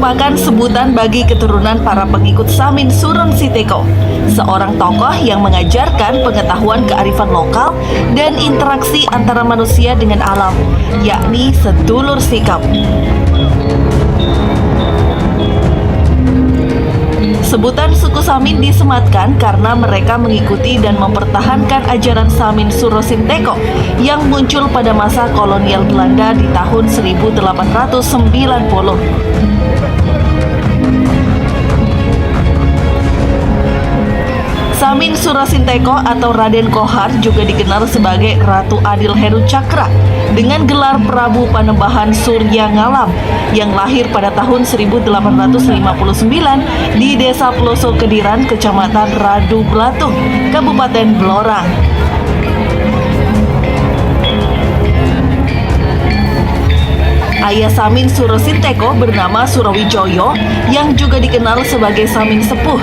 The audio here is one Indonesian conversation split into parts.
merupakan sebutan bagi keturunan para pengikut Samin Sureng Siteko, seorang tokoh yang mengajarkan pengetahuan kearifan lokal dan interaksi antara manusia dengan alam, yakni sedulur sikap. Sebutan suku Samin disematkan karena mereka mengikuti dan mempertahankan ajaran Samin Sureng Siteko yang muncul pada masa kolonial Belanda di tahun 1890. Samin Sureng Siteko atau Raden Kohar juga dikenal sebagai Ratu Adil Heru Cakra dengan gelar Prabu Panembahan Surya Ngalam yang lahir pada tahun 1859 di Desa Peloso Kediran, Kecamatan Radu Belatung, Kabupaten Blora. Ayah Samin Sureng Siteko bernama Surawijoyo yang juga dikenal sebagai Samin Sepuh.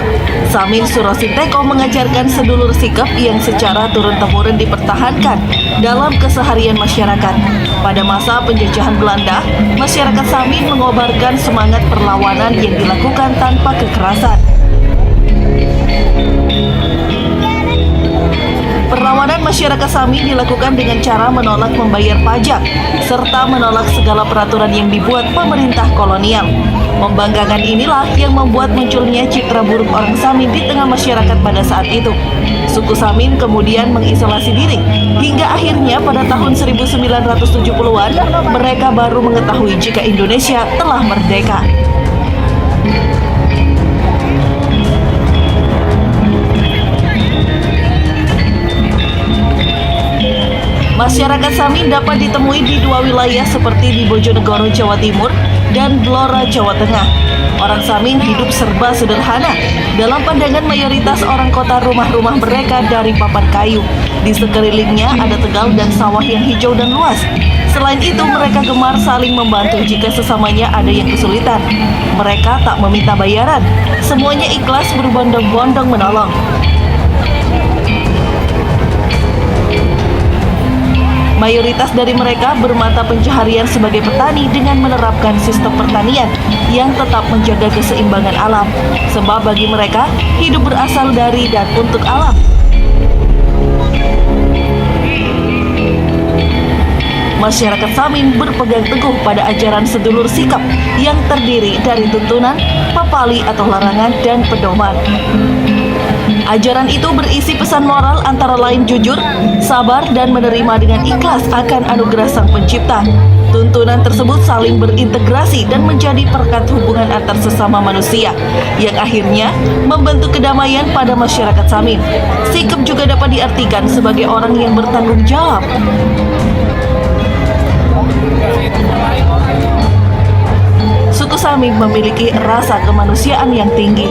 Samin Sureng Siteko mengajarkan sedulur sikap yang secara turun-temurun dipertahankan dalam keseharian masyarakat. Pada masa penjajahan Belanda, masyarakat Samin mengobarkan semangat perlawanan yang dilakukan tanpa kekerasan. Perlawanan masyarakat Samin dilakukan dengan cara menolak membayar pajak, serta menolak segala peraturan yang dibuat pemerintah kolonial. Pembangkangan inilah yang membuat munculnya citra buruk orang Samin di tengah masyarakat pada saat itu. Suku Samin kemudian mengisolasi diri, hingga akhirnya pada tahun 1970-an mereka baru mengetahui jika Indonesia telah merdeka. Masyarakat Samin dapat ditemui di dua wilayah seperti di Bojonegoro, Jawa Timur dan Blora, Jawa Tengah. Orang Samin hidup serba sederhana. Dalam pandangan mayoritas orang kota, rumah-rumah mereka dari papan kayu. Di sekelilingnya ada tegal dan sawah yang hijau dan luas. Selain itu, mereka gemar saling membantu jika sesamanya ada yang kesulitan. Mereka tak meminta bayaran. Semuanya ikhlas berbondong-bondong menolong. Mayoritas dari mereka bermata pencaharian sebagai petani dengan menerapkan sistem pertanian yang tetap menjaga keseimbangan alam. Sebab bagi mereka, hidup berasal dari dan untuk alam. Masyarakat Samin berpegang teguh pada ajaran sedulur sikap yang terdiri dari tuntunan, papali atau larangan, dan pedoman. Ajaran itu berisi pesan moral antara lain jujur, sabar, dan menerima dengan ikhlas akan anugerah Sang Pencipta. Tuntunan tersebut saling berintegrasi dan menjadi perekat hubungan antar sesama manusia, yang akhirnya membentuk kedamaian pada masyarakat Samin. Sikap juga dapat diartikan sebagai orang yang bertanggung jawab. Suku Samin memiliki rasa kemanusiaan yang tinggi.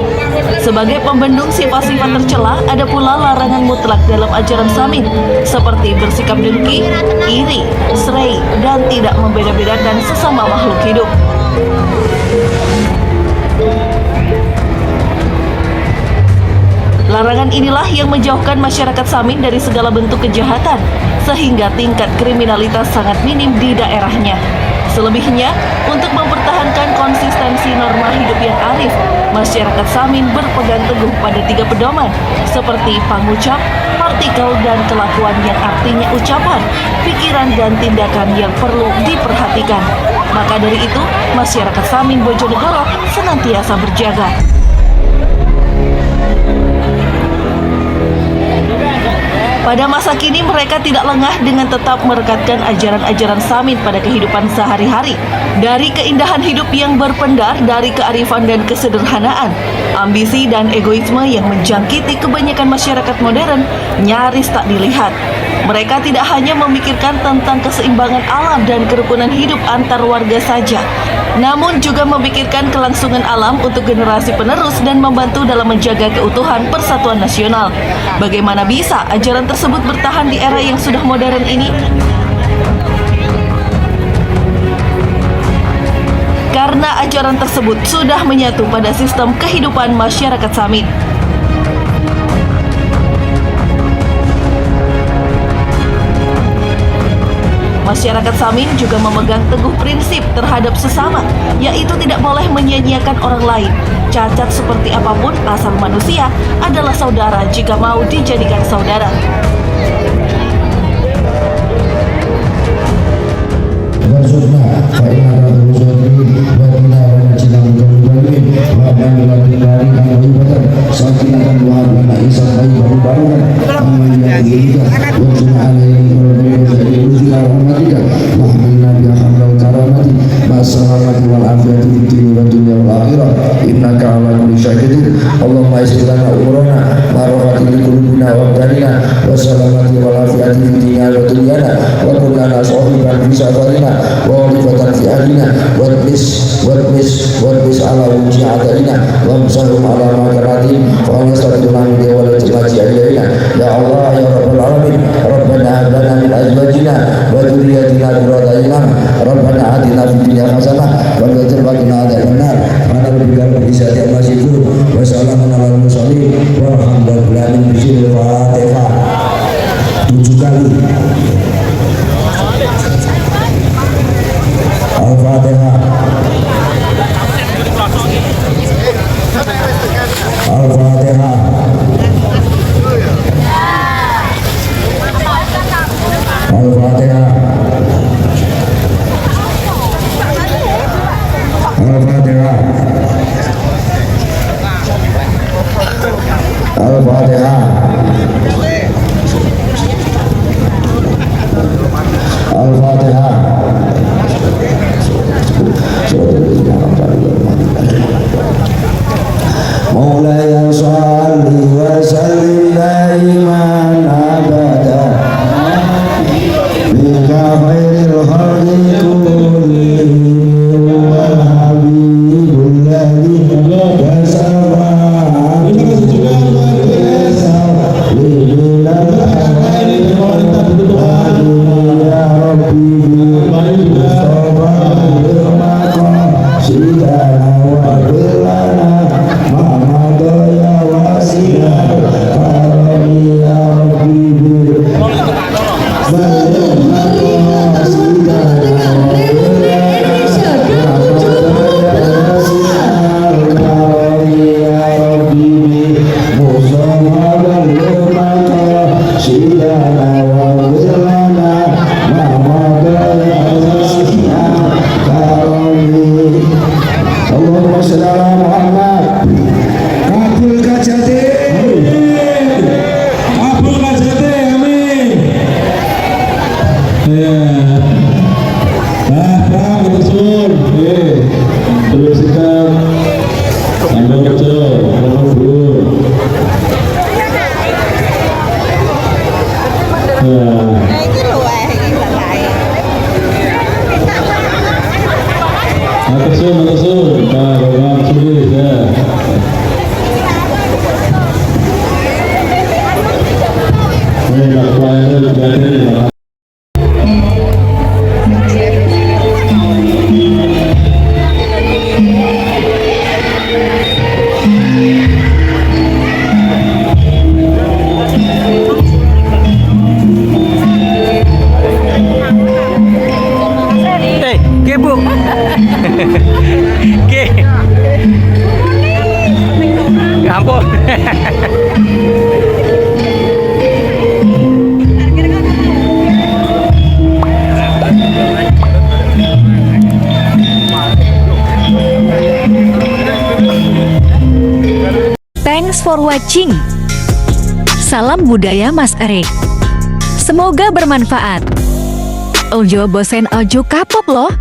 Sebagai pembendung sifat-sifat tercela, ada pula larangan mutlak dalam ajaran Samin, seperti bersikap dengki, iri, serai, dan tidak membeda-bedakan sesama makhluk hidup. Larangan inilah yang menjauhkan masyarakat Samin dari segala bentuk kejahatan, sehingga tingkat kriminalitas sangat minim di daerahnya. Selebihnya, untuk mempertahankan konsistensi norma hidup yang arif, masyarakat Samin berpegang teguh pada 3 pedoman, seperti pangucap, partikel, dan kelakuan yang artinya ucapan, pikiran, dan tindakan yang perlu diperhatikan. Maka dari itu, masyarakat Samin Bojonegoro senantiasa berjaga. Pada masa kini mereka tidak lengah dengan tetap merekatkan ajaran-ajaran Samin pada kehidupan sehari-hari. Dari keindahan hidup yang berpendar dari kearifan dan kesederhanaan, ambisi dan egoisme yang menjangkiti kebanyakan masyarakat modern nyaris tak dilihat. Mereka tidak hanya memikirkan tentang keseimbangan alam dan kerukunan hidup antar warga saja, namun juga memikirkan kelangsungan alam untuk generasi penerus dan membantu dalam menjaga keutuhan persatuan nasional. Bagaimana bisa ajaran tersebut bertahan di era yang sudah modern ini? Karena ajaran tersebut sudah menyatu pada sistem kehidupan masyarakat Samin. Masyarakat Samin juga memegang teguh prinsip terhadap sesama, yaitu tidak boleh menyia-nyiakan orang lain. Cacat seperti apapun, asal manusia adalah saudara jika mau dijadikan saudara. Allahumma yassir lana umurana ma rafatin li qulubina wa abdanina wa salamati wal afiyati fid dunya wa dunyana wa kun lana sahiban fi safarina wa walifatan fi ahlina wa bis ala wujhi adalina wa amsahum ala makaratin wa nastaghfirullah min wa la tulaji alaina ya Allah ya rabbal alamin rabbana hab lana min azwajina wa dhurriyyatina qurrata a'yun rabbana atina fid dunya hasanah wa qina adzaban nar ana rabbika rabbil izzati amma yasifun wa salamun alal mursalin walhamdulillahi rabbil alamin. Fatihah 7 kali. Al-Fatihah. Al-Fatihah. Al-Fatihah. Al-Fatihah. Al-Fatihah. Al-Fatihah. Maulaya shalli wa sallim daiman abada bika khairil khalqi kullihim wal habibul ladzi tasawwa Ampun. Thanks for watching. Salam budaya Mas Erik. Semoga bermanfaat. Ojo bosen ojo kapok loh.